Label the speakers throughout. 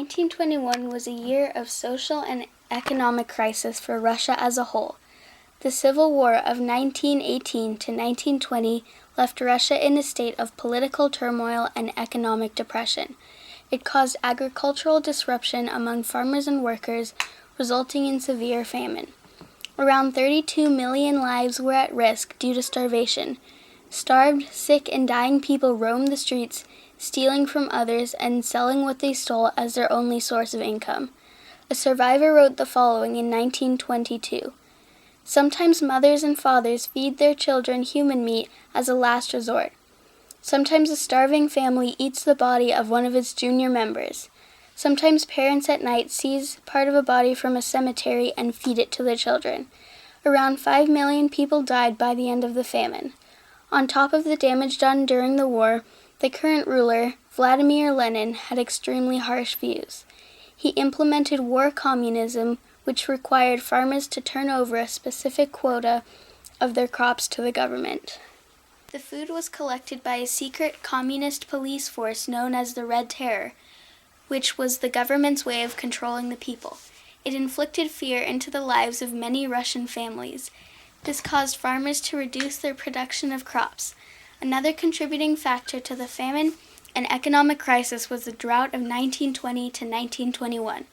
Speaker 1: 1921 was a year of social and economic crisis for Russia as a whole. The Civil War of 1918 to 1920 left Russia in a state of political turmoil and economic depression. It caused agricultural disruption among farmers and workers, resulting in severe famine. Around 32 million lives were at risk due to starvation. Starved, sick, and dying people roamed the streets, stealing from others and selling what they stole as their only source of income. A survivor wrote the following in 1922. Sometimes mothers and fathers feed their children human meat as a last resort. Sometimes a starving family eats the body of one of its junior members. Sometimes parents at night seize part of a body from a cemetery and feed it to their children. Around 5 million people died by the end of the famine. On top of the damage done during the war, the current ruler, Vladimir Lenin, had extremely harsh views. He implemented war communism, which required farmers to turn over a specific quota of their crops to the government. The food was collected by a secret communist police force known as the Red Terror, which was the government's way of controlling the people. It inflicted fear into the lives of many Russian families. This caused farmers to reduce their production of crops. Another contributing factor to the famine and economic crisis was the drought of 1920 to 1921.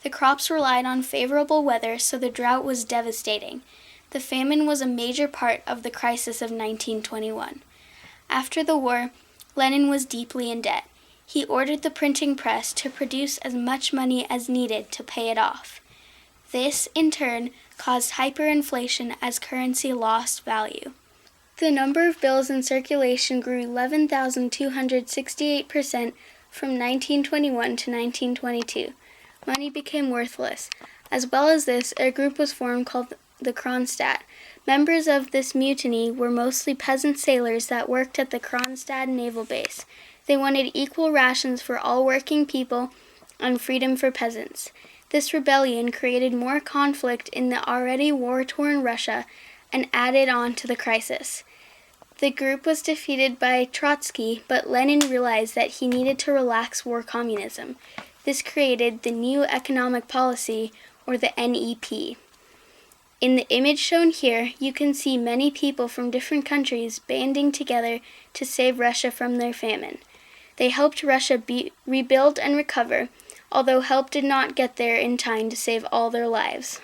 Speaker 1: The crops relied on favorable weather, so the drought was devastating. The famine was a major part of the crisis of 1921. After the war, Lenin was deeply in debt. He ordered the printing press to produce as much money as needed to pay it off. This, in turn, caused hyperinflation as currency lost value. The number of bills in circulation grew 11,268% from 1921 to 1922. Money became worthless. As well as this, a group was formed called the Kronstadt. Members of this mutiny were mostly peasant sailors that worked at the Kronstadt naval base. They wanted equal rations for all working people and freedom for peasants. This rebellion created more conflict in the already war-torn Russia and added on to the crisis. The group was defeated by Trotsky, but Lenin realized that he needed to relax war communism. This created the New Economic Policy, or the NEP. In the image shown here, you can see many people from different countries banding together to save Russia from their famine. They helped Russia rebuild and recover, although help did not get there in time to save all their lives.